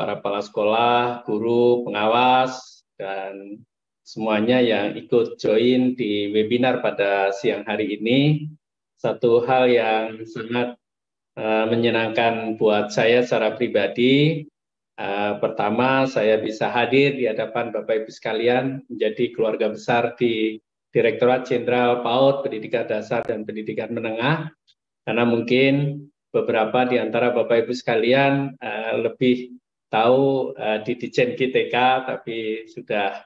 para kepala sekolah, guru, pengawas, dan semuanya yang ikut join di webinar pada siang hari ini. Satu hal yang sangat menyenangkan buat saya secara pribadi. Pertama, saya bisa hadir di hadapan Bapak Ibu sekalian menjadi keluarga besar di Direktorat Jenderal PAUD, Pendidikan Dasar dan Pendidikan Menengah, karena mungkin beberapa di antara Bapak Ibu sekalian lebih tahu di Ditjen GTK, tapi sudah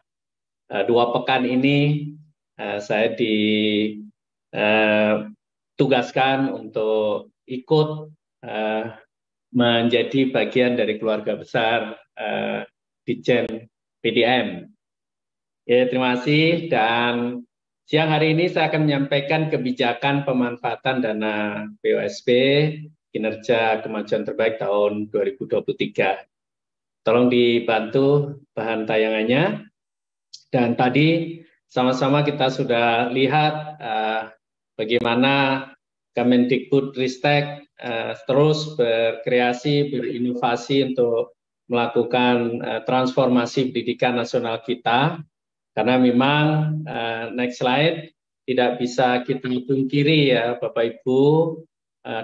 2 pekan ini saya ditugaskan untuk ikut menjadi bagian dari keluarga besar Ditjen PDM. Ya, terima kasih. Dan siang hari ini saya akan menyampaikan kebijakan pemanfaatan dana POSP kinerja kemajuan terbaik tahun 2023. Tolong dibantu bahan tayangannya. Dan tadi sama-sama kita sudah lihat bagaimana Kemendikbudristek terus berkreasi, berinovasi untuk melakukan transformasi pendidikan nasional kita. Karena memang next slide tidak bisa kita pungkiri ya Bapak Ibu,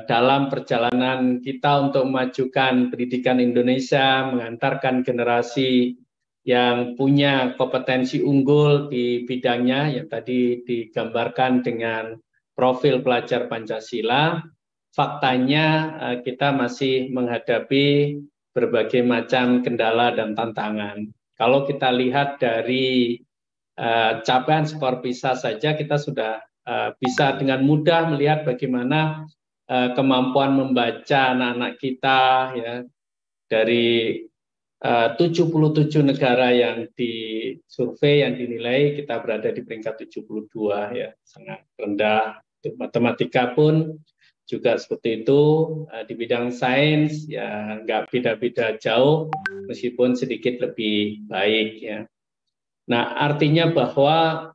dalam perjalanan kita untuk memajukan pendidikan Indonesia, mengantarkan generasi yang punya kompetensi unggul di bidangnya yang tadi digambarkan dengan profil pelajar Pancasila, faktanya kita masih menghadapi berbagai macam kendala dan tantangan. Kalau kita lihat dari capaian skor PISA saja, kita sudah bisa dengan mudah melihat bagaimana kemampuan membaca anak-anak kita ya, dari 77 negara yang disurvei, yang dinilai, kita berada di peringkat 72 ya, sangat rendah. Untuk matematika pun juga seperti itu, di bidang sains ya nggak beda-beda jauh, meskipun sedikit lebih baik ya. Nah, artinya bahwa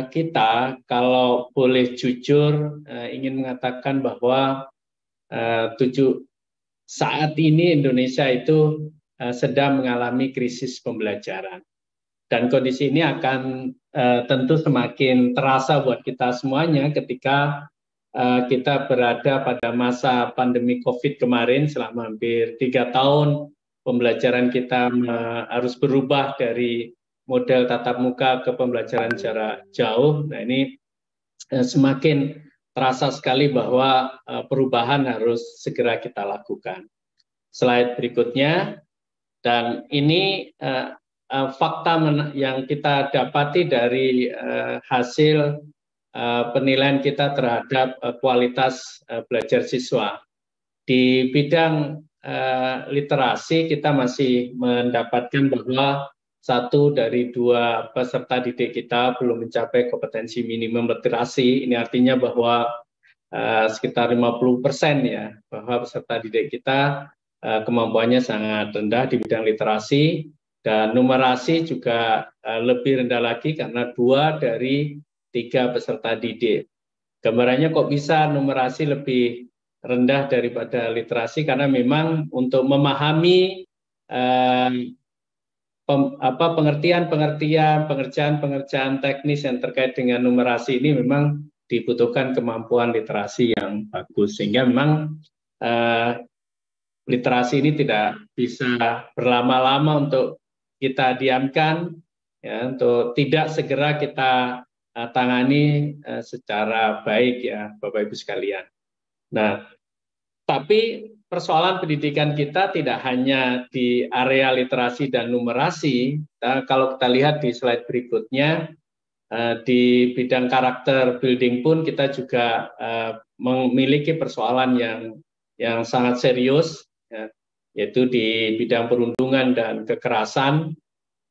kita kalau boleh jujur ingin mengatakan bahwa saat ini Indonesia itu sedang mengalami krisis pembelajaran. Dan kondisi ini akan tentu semakin terasa buat kita semuanya ketika kita berada pada masa pandemi COVID kemarin selama hampir 3 tahun. Pembelajaran kita harus berubah dari model tatap muka ke pembelajaran jarak jauh. Nah, ini semakin terasa sekali bahwa perubahan harus segera kita lakukan. Slide berikutnya, dan ini fakta yang kita dapati dari hasil penilaian kita terhadap kualitas belajar siswa. Di bidang literasi kita masih mendapatkan bahwa 1 dari 2 peserta didik kita belum mencapai kompetensi minimum literasi. Ini artinya bahwa sekitar 50% ya, bahwa peserta didik kita kemampuannya sangat rendah di bidang literasi, dan numerasi juga lebih rendah lagi karena 2 dari 3 peserta didik. Gambarannya kok bisa numerasi lebih rendah daripada literasi, karena memang untuk memahami pengerjaan teknis yang terkait dengan numerasi ini memang dibutuhkan kemampuan literasi yang bagus, sehingga memang literasi ini tidak bisa berlama-lama untuk kita diamkan, ya, untuk tidak segera kita tangani secara baik ya Bapak Ibu sekalian. Nah, tapi persoalan pendidikan kita tidak hanya di area literasi dan numerasi. Kalau kita lihat di slide berikutnya, di bidang karakter building pun kita juga memiliki persoalan yang sangat serius, ya, yaitu di bidang perundungan dan kekerasan.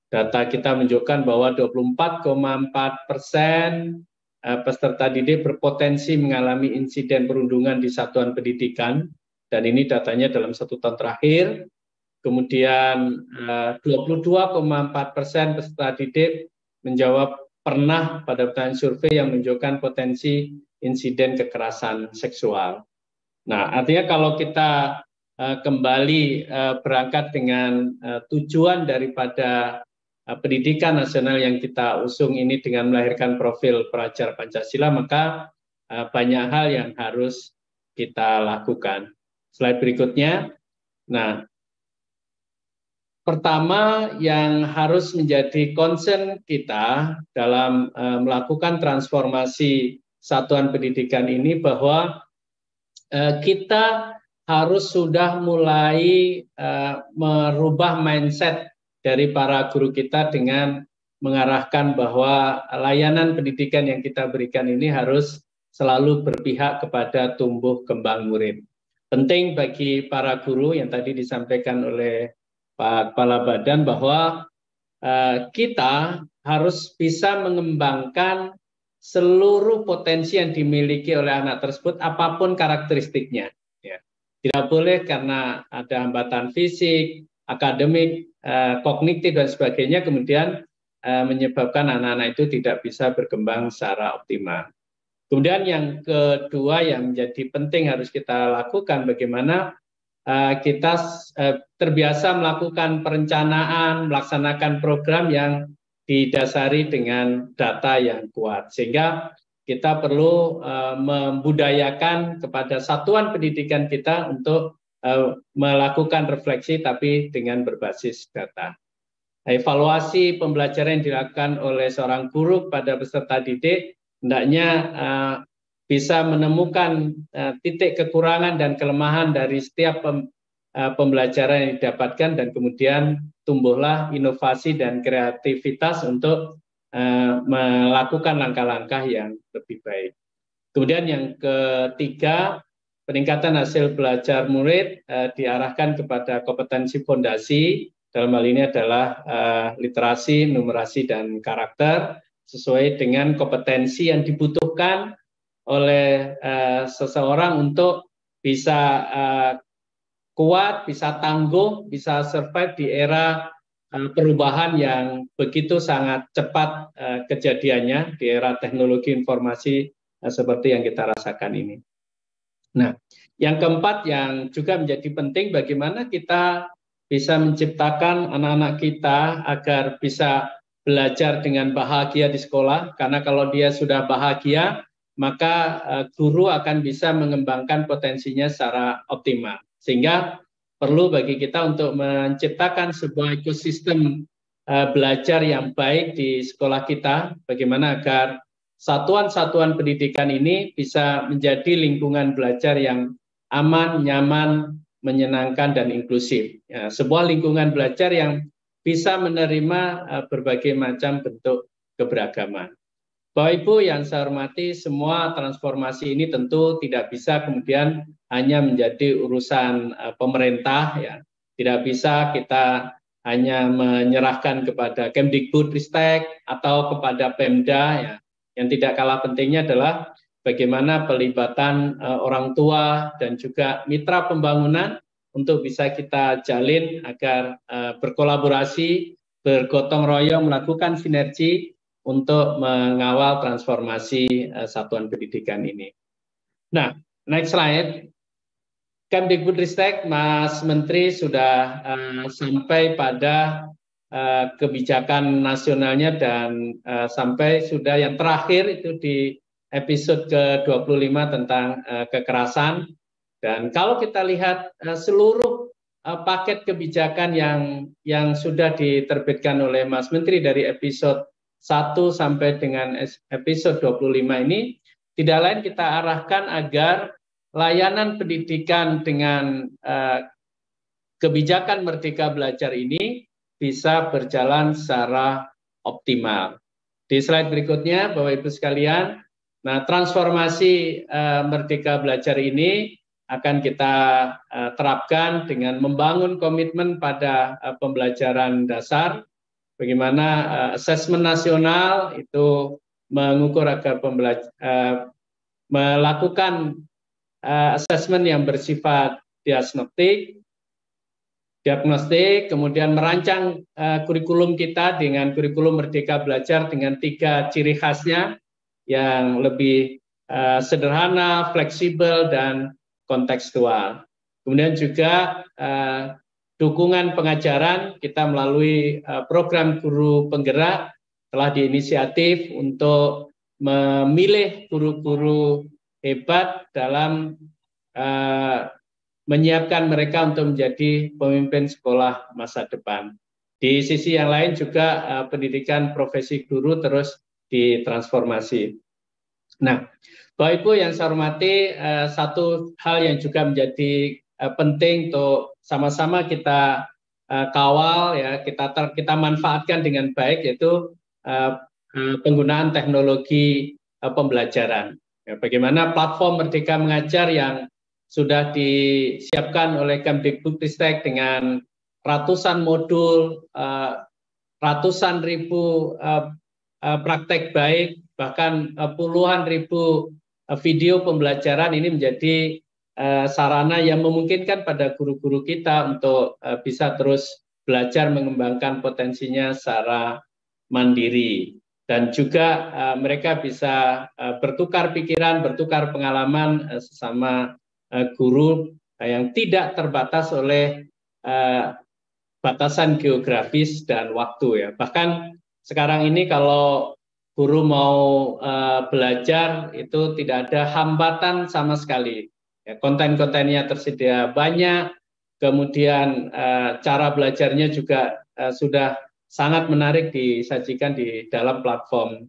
Data kita menunjukkan bahwa 24,4% peserta didik berpotensi mengalami insiden perundungan di satuan pendidikan, dan ini datanya dalam 1 tahun terakhir. Kemudian 22,4% peserta didik menjawab pernah pada pertanyaan survei yang menunjukkan potensi insiden kekerasan seksual. Nah, artinya kalau kita kembali berangkat dengan tujuan daripada pendidikan nasional yang kita usung ini dengan melahirkan profil pelajar Pancasila, maka banyak hal yang harus kita lakukan. Slide berikutnya. Nah, pertama yang harus menjadi concern kita dalam melakukan transformasi satuan pendidikan ini bahwa kita harus sudah mulai merubah mindset dari para guru kita dengan mengarahkan bahwa layanan pendidikan yang kita berikan ini harus selalu berpihak kepada tumbuh kembang murid. Penting bagi para guru yang tadi disampaikan oleh Pak Kepala Badan bahwa kita harus bisa mengembangkan seluruh potensi yang dimiliki oleh anak tersebut apapun karakteristiknya. Ya. Tidak boleh karena ada hambatan fisik, akademik, kognitif dan sebagainya kemudian menyebabkan anak-anak itu tidak bisa berkembang secara optimal. Kemudian yang kedua yang menjadi penting harus kita lakukan bagaimana kita terbiasa melakukan perencanaan, melaksanakan program yang didasari dengan data yang kuat. Sehingga kita perlu membudayakan kepada satuan pendidikan kita untuk melakukan refleksi tapi dengan berbasis data. Evaluasi pembelajaran yang dilakukan oleh seorang guru pada peserta didik hendaknya bisa menemukan titik kekurangan dan kelemahan dari setiap pembelajaran yang didapatkan dan kemudian tumbuhlah inovasi dan kreativitas untuk melakukan langkah-langkah yang lebih baik. Kemudian yang ketiga, peningkatan hasil belajar murid diarahkan kepada kompetensi fondasi, dalam hal ini adalah literasi, numerasi, dan karakter, sesuai dengan kompetensi yang dibutuhkan oleh seseorang untuk bisa kuat, bisa tangguh, bisa survive di era perubahan yang begitu sangat cepat kejadiannya di era teknologi informasi seperti yang kita rasakan ini. Nah, yang keempat yang juga menjadi penting bagaimana kita bisa menciptakan anak-anak kita agar bisa belajar dengan bahagia di sekolah, karena kalau dia sudah bahagia, maka guru akan bisa mengembangkan potensinya secara optimal. Sehingga perlu bagi kita untuk menciptakan sebuah ekosistem belajar yang baik di sekolah kita, bagaimana agar satuan-satuan pendidikan ini bisa menjadi lingkungan belajar yang aman, nyaman, menyenangkan, dan inklusif. Ya, sebuah lingkungan belajar yang bisa menerima berbagai macam bentuk keberagaman. Bapak Ibu yang saya hormati, semua transformasi ini tentu tidak bisa kemudian hanya menjadi urusan pemerintah, ya. Tidak bisa kita hanya menyerahkan kepada Kemdikbudristek atau kepada Pemda, ya. Yang tidak kalah pentingnya adalah bagaimana pelibatan orang tua dan juga mitra pembangunan untuk bisa kita jalin agar berkolaborasi, bergotong royong, melakukan sinergi untuk mengawal transformasi satuan pendidikan ini. Nah, next slide. Kemdikbudristek, Mas Menteri sudah sampai pada kebijakan nasionalnya dan sampai sudah yang terakhir itu di episode ke-25 tentang kekerasan. Dan kalau kita lihat seluruh paket kebijakan yang sudah diterbitkan oleh Mas Menteri dari episode 1 sampai dengan episode 25 ini, tidak lain kita arahkan agar layanan pendidikan dengan kebijakan Merdeka Belajar ini bisa berjalan secara optimal. Di slide berikutnya, Bapak Ibu sekalian, nah transformasi Merdeka Belajar ini akan kita terapkan dengan membangun komitmen pada pembelajaran dasar, bagaimana asesmen nasional itu mengukur agar melakukan asesmen yang bersifat diagnostik, kemudian merancang kurikulum kita dengan kurikulum Merdeka Belajar dengan 3 ciri khasnya yang lebih sederhana, fleksibel, dan kontekstual. Kemudian juga dukungan pengajaran kita melalui program guru penggerak telah diinisiatif untuk memilih guru-guru hebat dalam menyiapkan mereka untuk menjadi pemimpin sekolah masa depan. Di sisi yang lain juga pendidikan profesi guru terus ditransformasi. Nah, Bapak Ibu yang saya hormati, satu hal yang juga menjadi penting untuk sama-sama kita kawal, ya, kita manfaatkan dengan baik, yaitu penggunaan teknologi pembelajaran. Ya, bagaimana platform Merdeka Mengajar yang sudah disiapkan oleh Kemdikbudristek dengan ratusan modul, ratusan ribu praktek baik, bahkan puluhan ribu video pembelajaran ini menjadi sarana yang memungkinkan pada guru-guru kita untuk bisa terus belajar mengembangkan potensinya secara mandiri. Dan juga mereka bisa bertukar pikiran, bertukar pengalaman sesama guru yang tidak terbatas oleh batasan geografis dan waktu, ya. Bahkan sekarang ini kalau guru mau belajar itu tidak ada hambatan sama sekali. Ya, konten-kontennya tersedia banyak, kemudian cara belajarnya juga sudah sangat menarik disajikan di dalam platform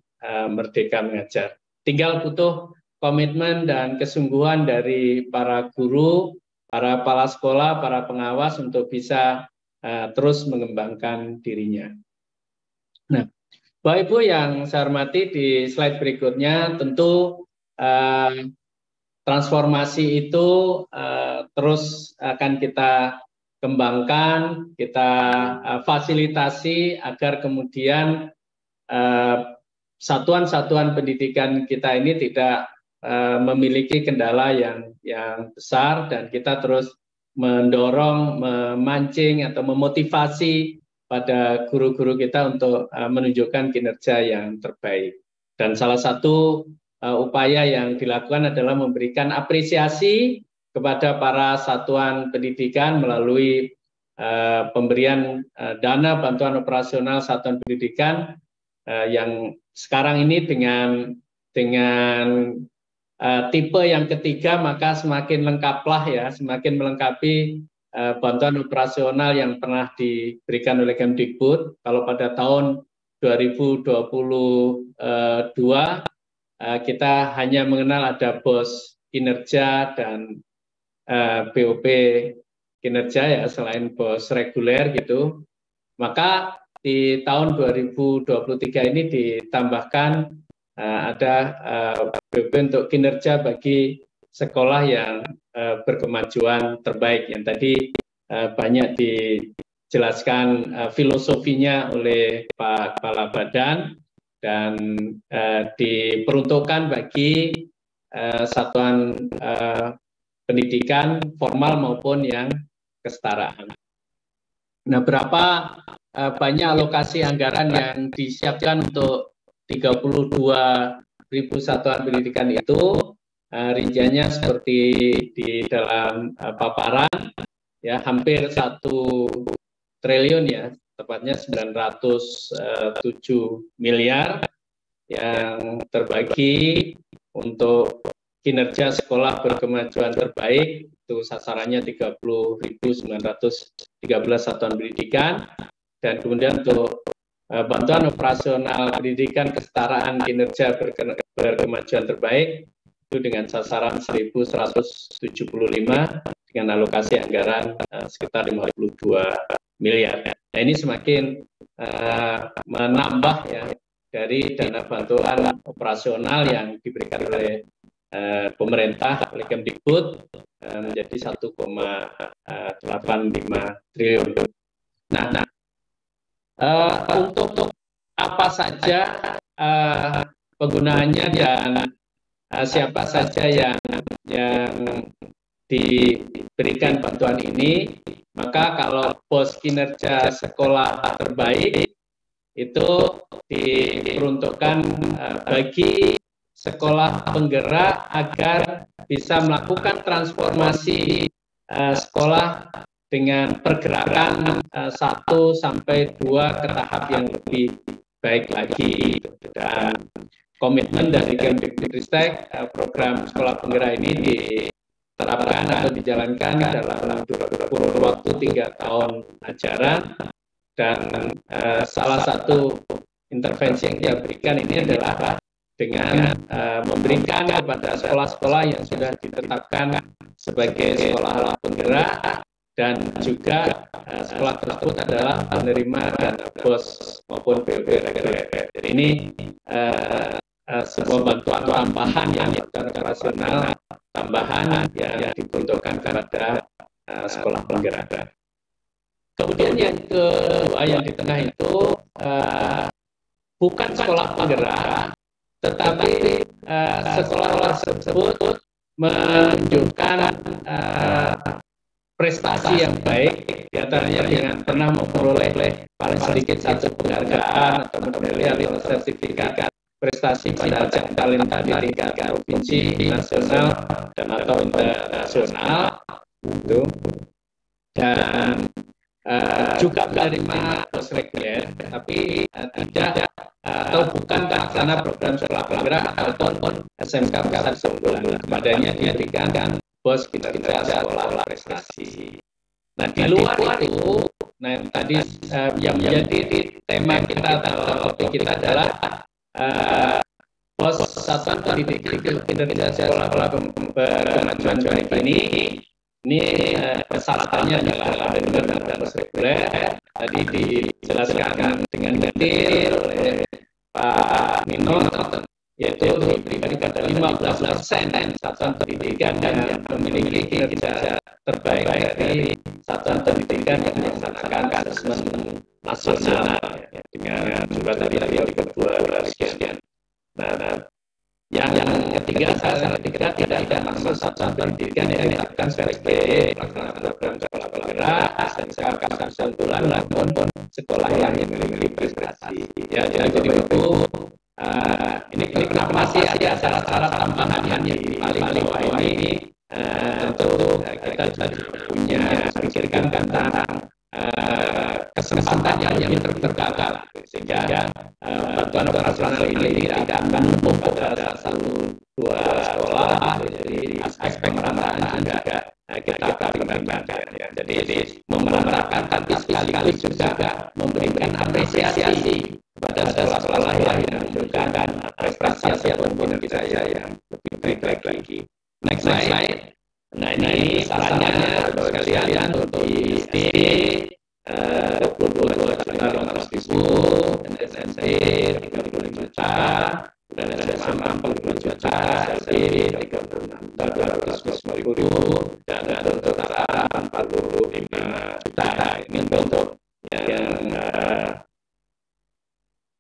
Merdeka Mengajar. Tinggal butuh komitmen dan kesungguhan dari para guru, para kepala sekolah, para pengawas untuk bisa terus mengembangkan dirinya. Nah, Bapak Ibu yang saya hormati, di slide berikutnya tentu transformasi itu terus akan kita kembangkan, kita fasilitasi agar kemudian satuan-satuan pendidikan kita ini tidak memiliki kendala yang besar, dan kita terus mendorong, memancing atau memotivasi pada guru-guru kita untuk menunjukkan kinerja yang terbaik. Dan salah satu upaya yang dilakukan adalah memberikan apresiasi kepada para satuan pendidikan melalui pemberian dana bantuan operasional satuan pendidikan yang sekarang ini dengan tipe yang ketiga, maka semakin lengkaplah, ya, semakin melengkapi bantuan operasional yang pernah diberikan oleh Kemdikbud. Kalau pada tahun 2022 kita hanya mengenal ada BOS kinerja dan BOP kinerja, ya, selain BOS reguler gitu. Maka di tahun 2023 ini ditambahkan ada BOP untuk kinerja bagi sekolah yang berkemajuan terbaik, yang tadi banyak dijelaskan filosofinya oleh Pak Kepala Badan, dan diperuntukkan bagi satuan pendidikan formal maupun yang kesetaraan. Nah, berapa banyak alokasi anggaran yang disiapkan untuk 32.000 satuan pendidikan itu, rinciannya seperti di dalam paparan, ya, hampir 1 triliun, ya, tepatnya 907 miliar yang terbagi untuk kinerja sekolah berkemajuan terbaik, itu sasarannya 30.913 satuan pendidikan, dan kemudian untuk bantuan operasional pendidikan kesetaraan kinerja berkemajuan terbaik itu dengan sasaran 1.175 dengan alokasi anggaran sekitar 52 miliar. Nah, ini semakin menambah, ya, dari dana bantuan operasional yang diberikan oleh pemerintah, oleh Kemdikbud, menjadi 1,85 triliun. Nah, untuk apa saja penggunaannya dan siapa saja yang diberikan bantuan ini, maka kalau BOS kinerja sekolah terbaik itu diperuntukkan bagi sekolah penggerak agar bisa melakukan transformasi sekolah dengan pergerakan 1 sampai 2 ke tahap yang lebih baik lagi. Dan komitmen dari Kemdikbudristek, program sekolah penggerak ini diterapkan atau dijalankan dalam kurun waktu 3 tahun ajaran. Dan salah satu intervensi yang kita berikan ini adalah dengan memberikan kepada sekolah-sekolah yang sudah ditetapkan sebagai sekolah penggerak, dan juga sekolah tersebut adalah penerima dana BOS maupun BOP reguler. Jadi ini sebuah bantuan tambahan yang operasional tambahan yang diperuntukkan kepada sekolah penggerak. Kemudian yang kedua, yang di tengah itu bukan sekolah penggerak, tetapi sekolah tersebut menunjukkan prestasi yang baik, diantaranya dengan pernah memperoleh paling sedikit 1 penghargaan atau medali atau sertifikat prestasi pada ajang talenta di tingkat provinsi, nasional, dan atau internasional, itu. Dan juga menerima BOS reguler, tapi tidak atau bukan terlaksana program sekolah penggerak ataupun SMK pusat keunggulan. Kepadanya diberikan BOS kinerja sekolah prestasi. Nah, di luar itu, nah tadi yang menjadi tema kita atau topik kita adalah BOS satuan pendidikan kinerja sekolah berkemajuan baik ini persyaratannya adalah benar-benar BOS reguler. Tadi dijelaskan dengan detail oleh Pak Nino, yaitu diberikan pada 15% satuan pendidikan yang memiliki kinerja terbaik dari satuan pendidikan yang melaksanakan asesmen nasional dengan jumlah tadi yang kedua sekian. Nah, yang ketiga, saya kira tidak masuk satuan pendidikan yang ditetapkan sebagai pelaksanaan program sekolah penggerak, SMK pusat keunggulan maupun sekolah yang memiliki prestasi. Ya, jadi itu ini kenapa masih ada syarat-syarat tambahan yang di paling bawah ini, tentu kita juga punya pikirkan tentang kesempatan yang terbuka, sehingga bantuan operasional ini tidak akan menumpuk pada 1-2 sekolah. Jadi aspek pemerataan juga kita pertimbangkan. Jadi memeratakan, tapi sekaligus juga memberikan apresiasi kepada sekolah-sekolah yang menunjukkan prestasi ataupun kinerja yang lebih baik lagi. Next slide. Nah, ini sarannya sekalian untuk di SD 22.500.000, SMP 35 juta, dan SMA 45 juta, SD 36.250.000, dan untuk TARA 45 juta. Ini untuk yang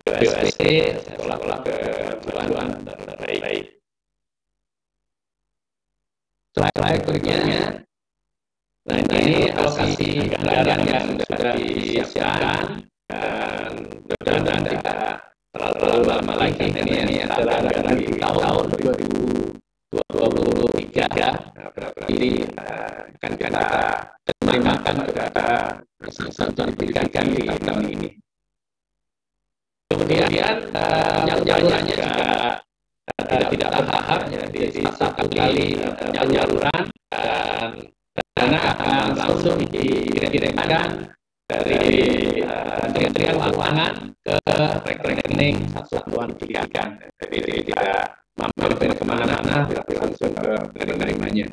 BSD, sekolah-sekolah kejuruan terbaik. Slide berikutnya. Nah, ini alokasi anggaran yang sudah disiapkan, dan mudah-mudahan tidak terlalu lama lagi. Ini adalah anggaran di tahun 2023. Berarti akan kita terimakan kepada satuan pendidikan di tahun ini. Kemudian yang jalurannya juga tidak bertahap, jadi satu kali penyaluran, dan dana akan langsung dikirimkan dari Kementerian Keuangan ke rekening satuan pendidikan. Jadi tidak mampir kemana-mana, tapi langsung ke penerimanya.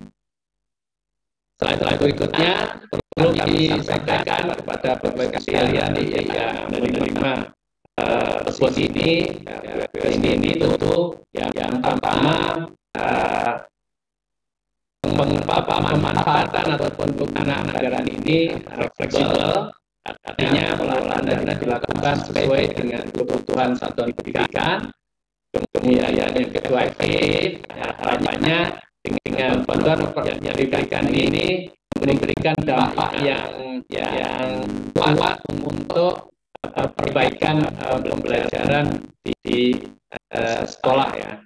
Slide berikutnya perlu disampaikan kepada Bapak sekalian yang menerima BOS ini tentu yang pertama pemanfaatan ataupun penggunaan anggaran ini fleksibel, artinya pengelolaan dana dilakukan sesuai dengan kebutuhan satuan pendidikan. Kemudian yang kedua efektif, harapannya dengan bantuan yang diberikan ini memberikan dampak yang kuat untuk perbaikan pembelajaran di sekolah ya.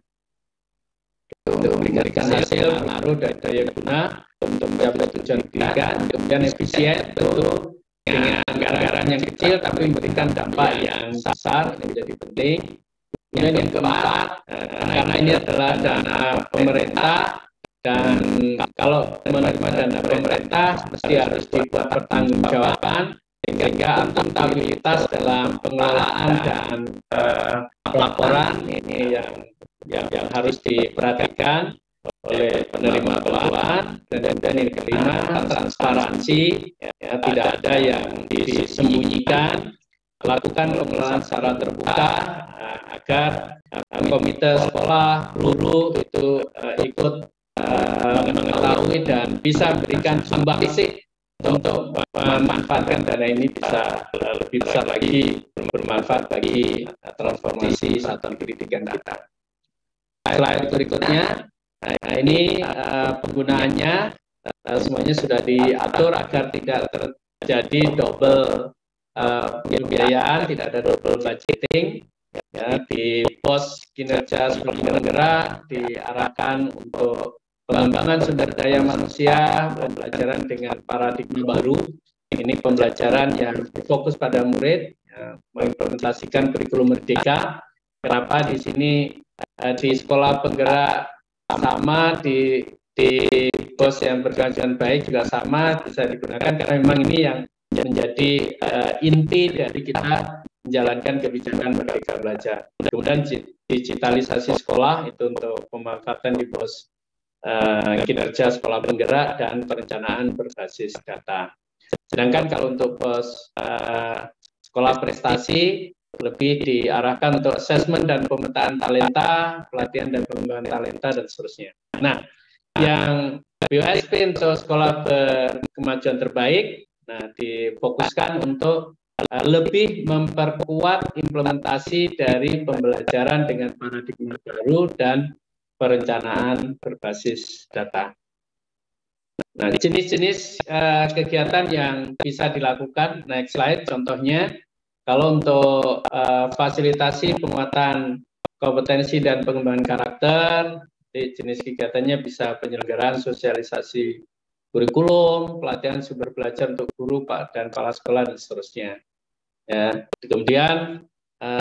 untuk meningkatkan hasil, pengaruh, dan daya guna untuk mencapai tujuan pendidikan. Kemudian efisien, tentu dengan anggaran yang kecil tapi memberikan dampak yang besar, ini menjadi penting. Kemudian yang keempat, karena ini adalah dana pemerintah, dan kalau menerima dana pemerintah mesti harus dibuat pertanggungjawaban, sehingga akuntabilitas dalam pengelolaan dan pelaporan ini yang harus diperhatikan oleh penerima bantuan. Dan yang kelima, transparansi, ya, tidak ada yang disembunyikan, lakukan pengelolaan secara terbuka agar komite sekolah, guru itu ikut mengetahui dan bisa memberikan sumbangsih untuk memanfaatkan dana ini bisa lebih besar lagi, bermanfaat bagi transformasi satuan pendidikan kita. Slide berikutnya, ini penggunaannya semuanya sudah diatur agar tidak terjadi double pembiayaan, tidak ada double budgeting. Ya, di pos kinerja sebagai penggerak diarahkan untuk pengembangan sumber daya manusia, pembelajaran dengan paradigma baru. Ini pembelajaran yang fokus pada murid, ya, mengimplementasikan kurikulum merdeka. Kenapa di sini di sekolah penggerak sama, di pos yang berkelanjutan baik juga sama bisa digunakan, karena memang ini yang menjadi inti dari kita menjalankan kebijakan Merdeka Belajar. Kemudian digitalisasi sekolah itu untuk pemanfaatan di pos kinerja sekolah penggerak dan perencanaan berbasis data. Sedangkan kalau untuk pos sekolah prestasi lebih diarahkan untuk asesmen dan pemetaan talenta, pelatihan dan pengembangan talenta, dan seterusnya. Nah, yang BOSP untuk sekolah berkemajuan terbaik, nah difokuskan untuk lebih memperkuat implementasi dari pembelajaran dengan paradigma baru dan perencanaan berbasis data. Nah, jenis-jenis kegiatan yang bisa dilakukan, next slide, contohnya, kalau untuk fasilitasi penguatan kompetensi dan pengembangan karakter, jenis kegiatannya bisa penyelenggaraan sosialisasi kurikulum, pelatihan sumber belajar untuk guru dan kepala sekolah, dan seterusnya. Ya, kemudian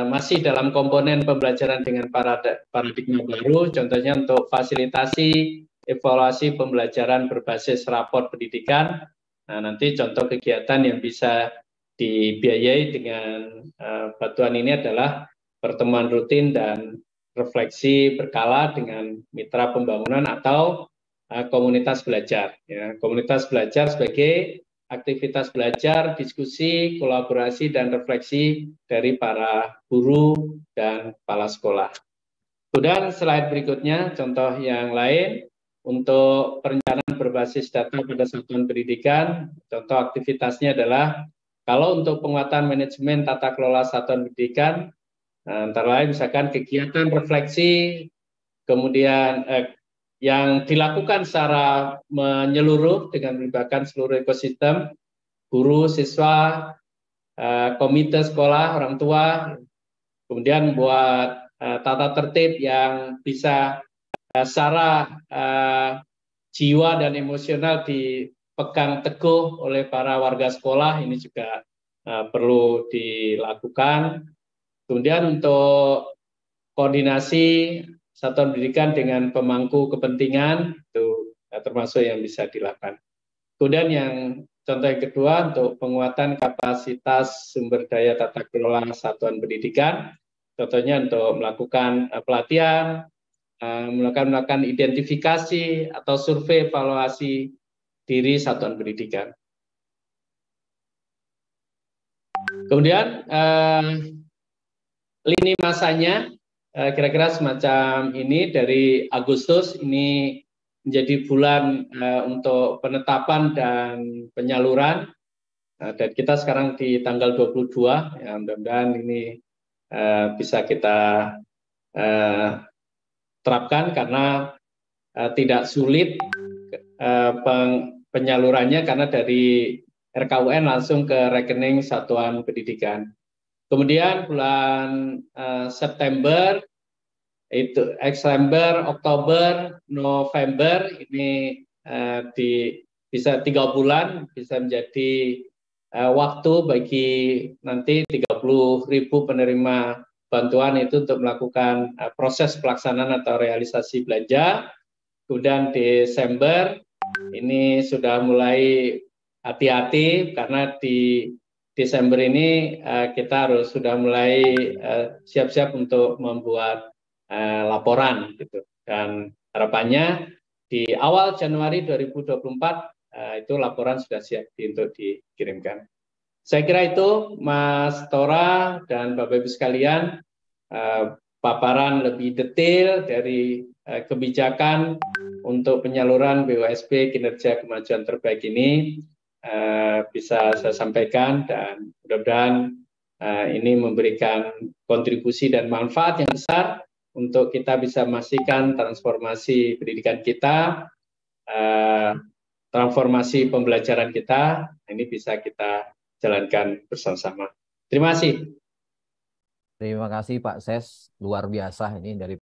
masih dalam komponen pembelajaran dengan paradigma baru, contohnya untuk fasilitasi evaluasi pembelajaran berbasis rapor pendidikan. Nah, nanti contoh kegiatan yang bisa dibiayai dengan bantuan ini adalah pertemuan rutin dan refleksi berkala dengan mitra pembangunan atau komunitas belajar. Ya, komunitas belajar sebagai aktivitas belajar, diskusi, kolaborasi, dan refleksi dari para guru dan kepala sekolah. Kemudian slide berikutnya, contoh yang lain, untuk perencanaan berbasis data pada satuan pendidikan, contoh aktivitasnya adalah, kalau untuk penguatan manajemen tata kelola satuan pendidikan, antara lain misalkan kegiatan refleksi, kemudian yang dilakukan secara menyeluruh dengan melibatkan seluruh ekosistem, guru, siswa, komite sekolah, orang tua, kemudian buat tata tertib yang bisa secara jiwa dan emosional dipegang teguh oleh para warga sekolah, ini juga perlu dilakukan. Kemudian untuk koordinasi satuan pendidikan dengan pemangku kepentingan, itu termasuk yang bisa dilakukan. Kemudian yang contoh yang kedua, untuk penguatan kapasitas sumber daya tata kelola satuan pendidikan, contohnya untuk melakukan pelatihan, melakukan identifikasi atau survei evaluasi diri satuan pendidikan. Kemudian lini masanya kira-kira semacam ini, dari Agustus ini menjadi bulan untuk penetapan dan penyaluran, dan kita sekarang di tanggal 22, ya, mudah-mudahan ini bisa kita terapkan, karena tidak sulit penyalurannya, karena dari RKUN langsung ke rekening satuan pendidikan. Kemudian bulan September itu Desember, Oktober, November ini bisa 3 bulan bisa menjadi waktu bagi nanti 30.000 penerima bantuan itu untuk melakukan proses pelaksanaan atau realisasi belanja. Kemudian Desember ini sudah mulai hati-hati karena di Desember ini kita harus sudah mulai siap-siap untuk membuat laporan gitu. Dan harapannya di awal Januari 2024 itu laporan sudah siap untuk dikirimkan. Saya kira itu Mas Tora dan Bapak Ibu sekalian, paparan lebih detail dari kebijakan untuk penyaluran BUSP kinerja kemajuan terbaik ini bisa saya sampaikan, dan mudah-mudahan ini memberikan kontribusi dan manfaat yang besar untuk kita bisa memastikan transformasi pendidikan kita, transformasi pembelajaran kita, ini bisa kita jalankan bersama-sama. Terima kasih. Terima kasih Pak Ses, luar biasa ini dari